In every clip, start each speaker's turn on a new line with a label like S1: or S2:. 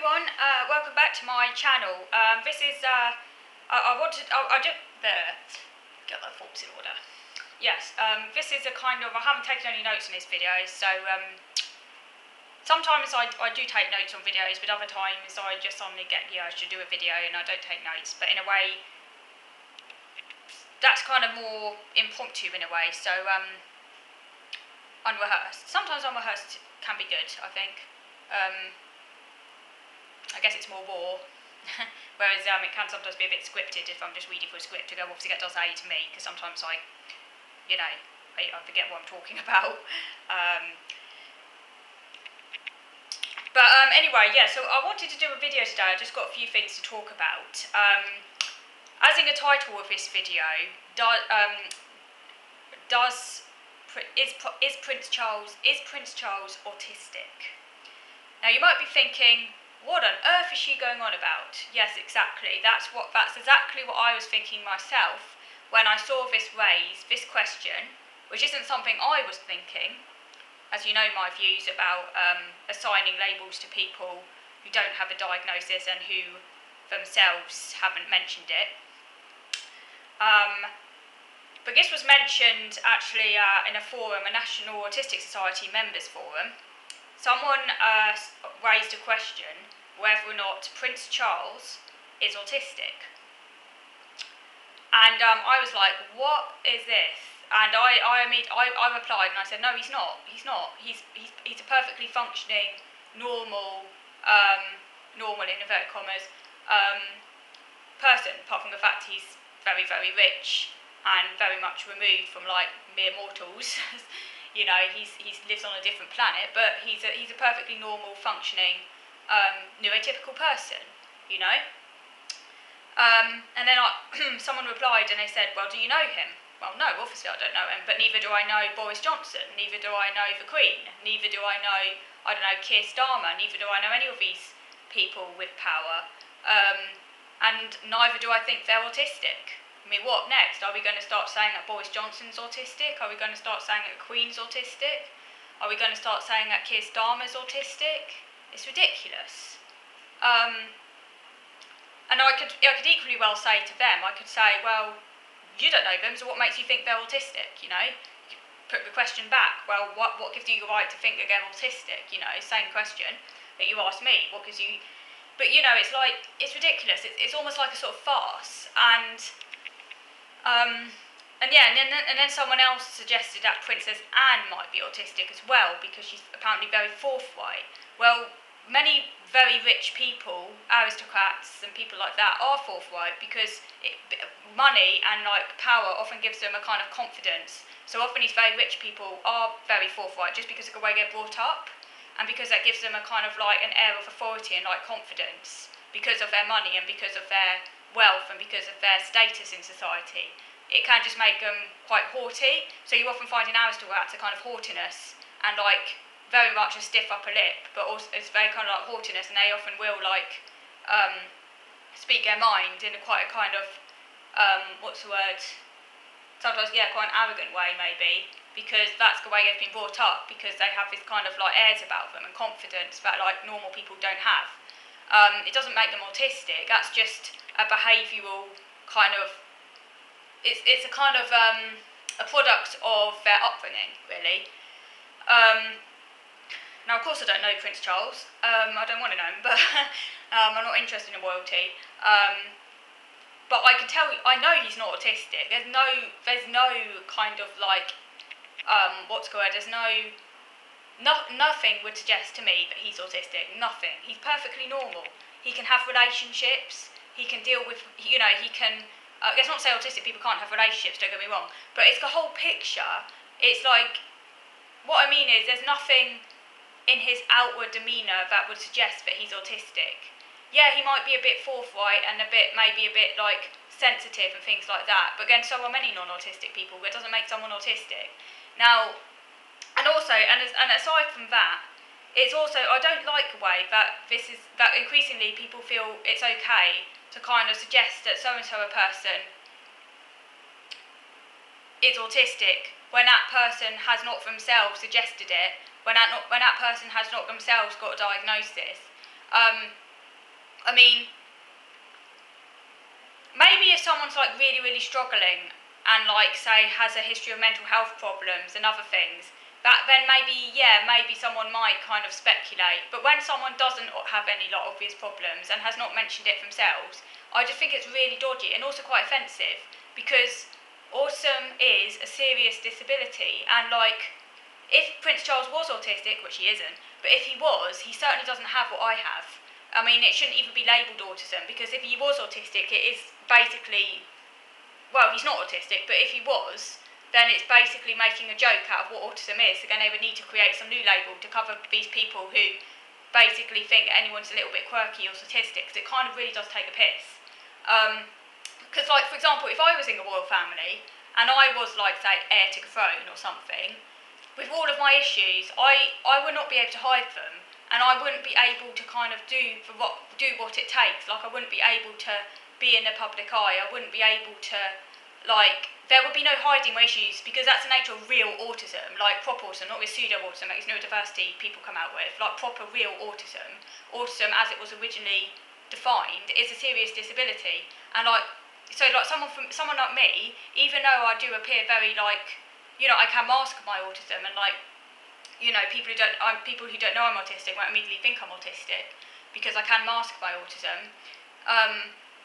S1: everyone, welcome back to my channel. This is, I just, get my thoughts in order. Yes, this is a kind of, I haven't taken any notes in this video, so sometimes I do take notes on videos, but other times I just suddenly get the urge to do a video and I don't take notes, but in a way, that's kind of more impromptu in a way, so unrehearsed. Sometimes unrehearsed can be good, I think. I guess it's more raw, whereas it can sometimes be a bit scripted if I'm just reading for a script to go, obviously that does aid to me, because sometimes I forget what I'm talking about. Anyway, yeah, so I wanted to do a video today. I just got a few things to talk about. As in the title of this video, is Prince Charles autistic? Now you might be thinking, what on earth is she going on about? Yes, exactly. That's exactly what I was thinking myself when I saw this question, which isn't something I was thinking. As you know, my views about assigning labels to people who don't have a diagnosis and who themselves haven't mentioned it. But this was mentioned actually in a forum, a National Autistic Society members forum. Someone raised a question whether or not Prince Charles is autistic. And I was like, what is this? And I replied and I said, no, he's not. He's not. He's a perfectly functioning, normal in inverted commas, person, apart from the fact he's very, very rich and very much removed from like mere mortals. You know, he lives on a different planet, but he's a perfectly normal, functioning, neurotypical person, you know. And then someone replied and they said, well, do you know him? Well, no, obviously I don't know him, but neither do I know Boris Johnson, neither do I know the Queen, neither do I know, Keir Starmer, neither do I know any of these people with power, and neither do I think they're autistic. I mean, what next? Are we going to start saying that Boris Johnson's autistic? Are we going to start saying that the Queen's autistic? Are we going to start saying that Keir Starmer's autistic? It's ridiculous. And I could equally well say to them, I could say, well, you don't know them, so what makes you think they're autistic, you know? Put the question back, well, what gives you the right to think that they're autistic, you know? Same question that you asked me, what gives you... But, you know, it's like, it's ridiculous. It's almost like a sort of farce, and then someone else suggested that Princess Anne might be autistic as well, because she's apparently very forthright. Well, many very rich people, aristocrats and people like that, are forthright because money and like power often gives them a kind of confidence. So often these very rich people are very forthright just because of the way they're brought up, and because that gives them a kind of like an air of authority and like confidence because of their money and because of their wealth and because of their status in society. It can just make them quite haughty. So you often find in aristocrats a kind of haughtiness and like very much a stiff upper lip, but also it's very kind of like haughtiness, and they often will like speak their mind in quite a kind of sometimes quite an arrogant way maybe, because that's the way they've been brought up, because they have this kind of like airs about them and confidence that like normal people don't have. It doesn't make them autistic. That's just a behavioural kind of. It's a kind of a product of their upbringing, really. Now, of course, I don't know Prince Charles. I don't want to know him, but I'm not interested in royalty. But I can tell you, I know he's not autistic. There's no kind of like There's nothing would suggest to me that he's autistic. Nothing. He's perfectly normal. He can have relationships. He can deal with, you know, he can. Let's not say autistic people can't have relationships. Don't get me wrong. But it's the whole picture. It's like, what I mean is, there's nothing in his outward demeanour that would suggest that he's autistic. Yeah, he might be a bit forthright and maybe a bit like sensitive and things like that, but again, so are many non-autistic people. That doesn't make someone autistic. Now, and aside from that, it's also, I don't like the way that that increasingly people feel it's okay to kind of suggest that so-and-so a person is autistic when that person has not themselves suggested it, when that person has not themselves got a diagnosis. I mean, maybe if someone's like really, really struggling and like say has a history of mental health problems and other things, that then maybe, yeah, maybe someone might kind of speculate. But when someone doesn't have any like obvious problems and has not mentioned it themselves, I just think it's really dodgy and also quite offensive, because autism is a serious disability, and like if Prince Charles was autistic, which he isn't, but if he was, he certainly doesn't have what I have. I mean, it shouldn't even be labelled autism, because if he was autistic, it is basically, well, he's not autistic, but if he was, then it's basically making a joke out of what autism is. Again, they would need to create some new label to cover these people who basically think that anyone's a little bit quirky or autistic, because it kind of really does take a piss. Because, like, for example, if I was in a royal family and I was, like, say, heir to the throne or something, with all of my issues, I would not be able to hide them, and I wouldn't be able to kind of do what it takes. Like, I wouldn't be able to be in the public eye. I wouldn't be able to, like, there would be no hiding my issues, because that's the nature of real autism, like proper autism, not with pseudo-autism, like it's neurodiversity people come out with, like proper real autism. Autism, as it was originally defined, is a serious disability, and like, so like someone like me, even though I do appear very like, I can mask my autism, and like, people who don't know I'm autistic won't immediately think I'm autistic, because I can mask my autism,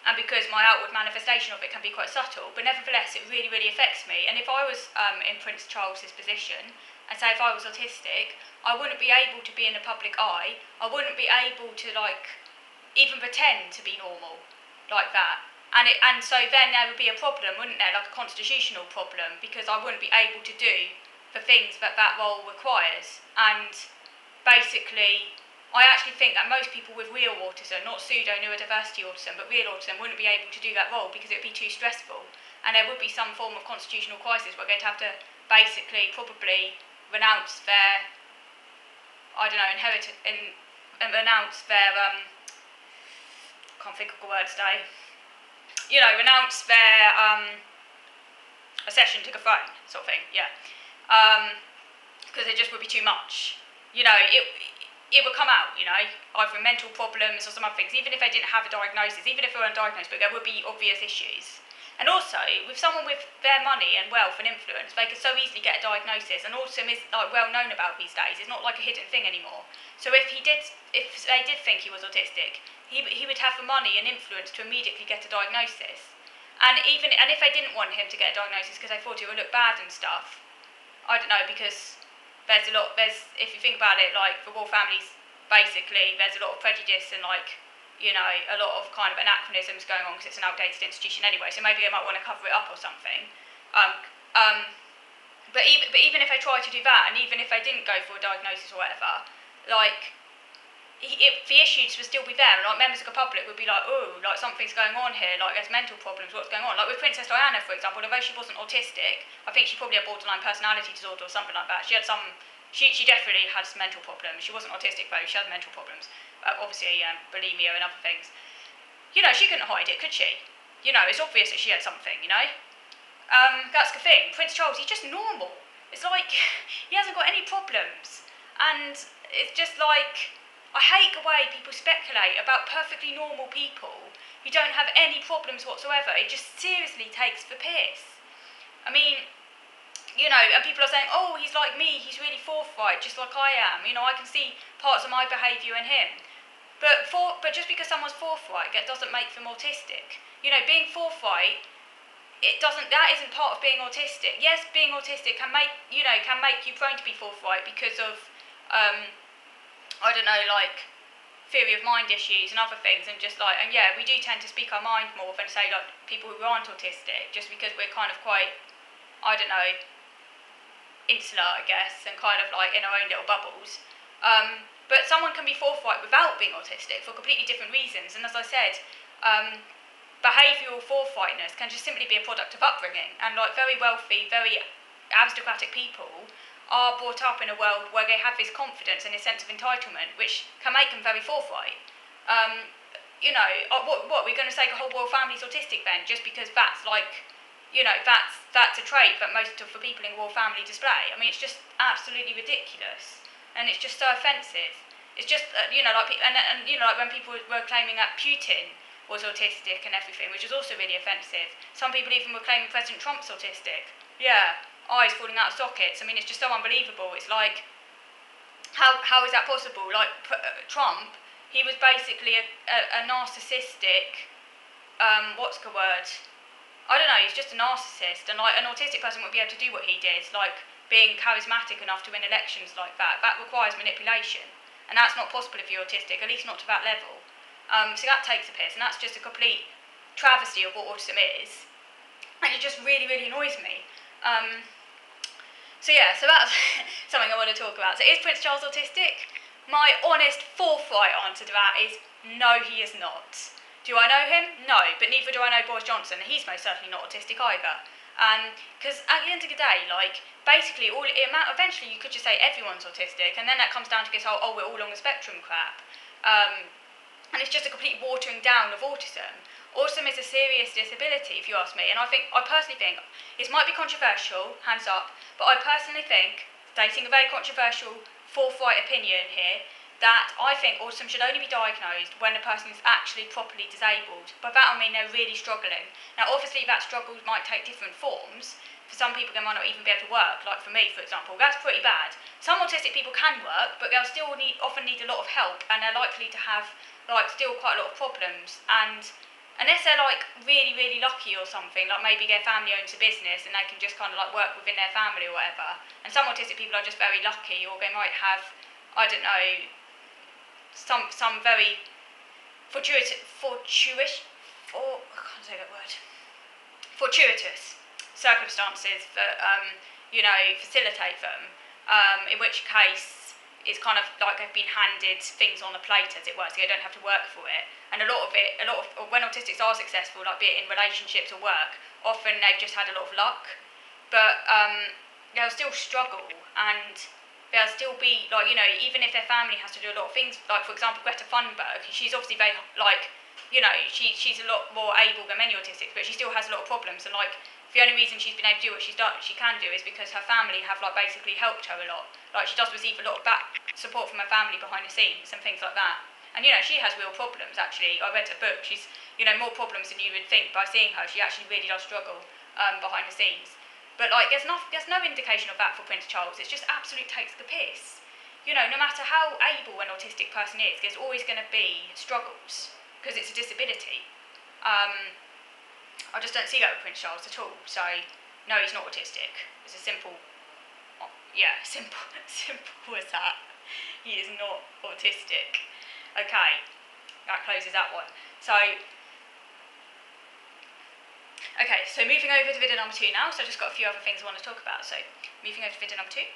S1: and because my outward manifestation of it can be quite subtle. But nevertheless, it really, really affects me. And if I was in Prince Charles's position, and say if I was autistic, I wouldn't be able to be in the public eye. I wouldn't be able to like even pretend to be normal like that. And so then there would be a problem, wouldn't there? Like a constitutional problem, because I wouldn't be able to do the things that role requires. And basically, I actually think that most people with real autism, not pseudo-neurodiversity autism, but real autism, wouldn't be able to do that role, because it would be too stressful. And there would be some form of constitutional crisis where they'd have to basically probably renounce their, I don't know, renounce their, can't think of the word today, renounce their accession to the throne, sort of thing, yeah. Because it just would be too much. It would come out, either mental problems or some other things, even if they didn't have a diagnosis, even if they were undiagnosed, but there would be obvious issues. And also, with someone with their money and wealth and influence, they could so easily get a diagnosis, and autism is like well known about these days. It's not like a hidden thing anymore. So if they did think he was autistic, he would have the money and influence to immediately get a diagnosis. And if they didn't want him to get a diagnosis because they thought it would look bad and stuff, I don't know, because if you think about it, like the royal families, basically there's a lot of prejudice and like, a lot of kind of anachronisms going on, because it's an outdated institution anyway, so maybe they might want to cover it up or something. But even if they tried to do that, and even if they didn't go for a diagnosis or whatever, like, the issues would still be there, and like members of the public would be like, oh, like something's going on here, like there's mental problems, what's going on? Like with Princess Diana, for example, although she wasn't autistic, I think she probably had borderline personality disorder or something like that. She definitely had some mental problems. She wasn't autistic though, she had mental problems. Obviously, bulimia and other things. She couldn't hide it, could she? It's obvious that she had something, That's the thing. Prince Charles, he's just normal. It's like, he hasn't got any problems. And it's just like, I hate the way people speculate about perfectly normal people who don't have any problems whatsoever. It just seriously takes the piss. I mean, and people are saying, oh, he's like me, he's really forthright, just like I am. I can see parts of my behaviour in him. But just because someone's forthright, that doesn't make them autistic. Being forthright, that isn't part of being autistic. Yes, being autistic can make you prone to be forthright because of, I don't know, like theory of mind issues and other things, and yeah, we do tend to speak our mind more than say like people who aren't autistic, just because we're kind of quite, I don't know, insular, I guess, and kind of like in our own little bubbles. But someone can be forthright without being autistic for completely different reasons, and as I said, behavioural forthrightness can just simply be a product of upbringing, and like very wealthy, very aristocratic people are brought up in a world where they have this confidence and this sense of entitlement, which can make them very forthright. What we're going to say the whole royal family's autistic then, just because that's like, that's a trait that most of the people in the royal family display. I mean, it's just absolutely ridiculous, and it's just so offensive. It's just and like when people were claiming that Putin was autistic and everything, which was also really offensive. Some people even were claiming President Trump's autistic. Yeah, eyes falling out of sockets. I mean, it's just so unbelievable. It's like, how is that possible? Like Trump, he was basically a narcissistic. What's the word? I don't know. He's just a narcissist, and like an autistic person wouldn't be able to do what he did, like being charismatic enough to win elections like that. That requires manipulation, and that's not possible if you're autistic, at least not to that level. So that takes a piss, and that's just a complete travesty of what autism is, and it just really, really annoys me. So that's something I want to talk about. So is Prince Charles autistic? My honest, forthright answer to that is no, he is not. Do I know him? No, but neither do I know Boris Johnson. He's most certainly not autistic either. Because at the end of the day, like, basically, eventually you could just say everyone's autistic, and then that comes down to this whole, we're all on the spectrum crap. And it's just a complete watering down of autism. Autism is a serious disability, if you ask me, and I personally think, it might be controversial, hands up, but I personally think, stating a very controversial, forthright opinion here, that I think autism should only be diagnosed when a person is actually properly disabled. By that I mean they're really struggling. Now obviously that struggle might take different forms. For some people they might not even be able to work, like for me for example, that's pretty bad. Some autistic people can work, but they'll still often need a lot of help, and they're likely to have like still quite a lot of problems, and unless they're like really, really lucky or something, like maybe their family owns a business and they can just kind of like work within their family or whatever, and some autistic people are just very lucky, or they might have, I don't know, some very fortuitous circumstances that facilitate them, in which case it's kind of like they've been handed things on a plate, as it were, so they don't have to work for it. And a lot of when autistics are successful, like be it in relationships or work, often they've just had a lot of luck, but they'll still struggle, and they'll still be like, even if their family has to do a lot of things, like for example Greta Thunberg, she's obviously very like, she's a lot more able than many autistics, but she still has a lot of problems, and like the only reason she's been able to do what she can do is because her family have like basically helped her a lot. Like she does receive a lot of back support from her family behind the scenes and things like that. And she has real problems actually. I read her book. She's more problems than you would think by seeing her. She actually really does struggle behind the scenes. But like there's no indication of that for Prince Charles. It's just absolute takes the piss. No matter how able an autistic person is, there's always going to be struggles because it's a disability. I just don't see that with Prince Charles at all. So, no, he's not autistic. It's as simple as that. He is not autistic. Okay, that closes that one. So moving over to video number 2 now. So I've just got a few other things I want to talk about. So, moving over to video number 2.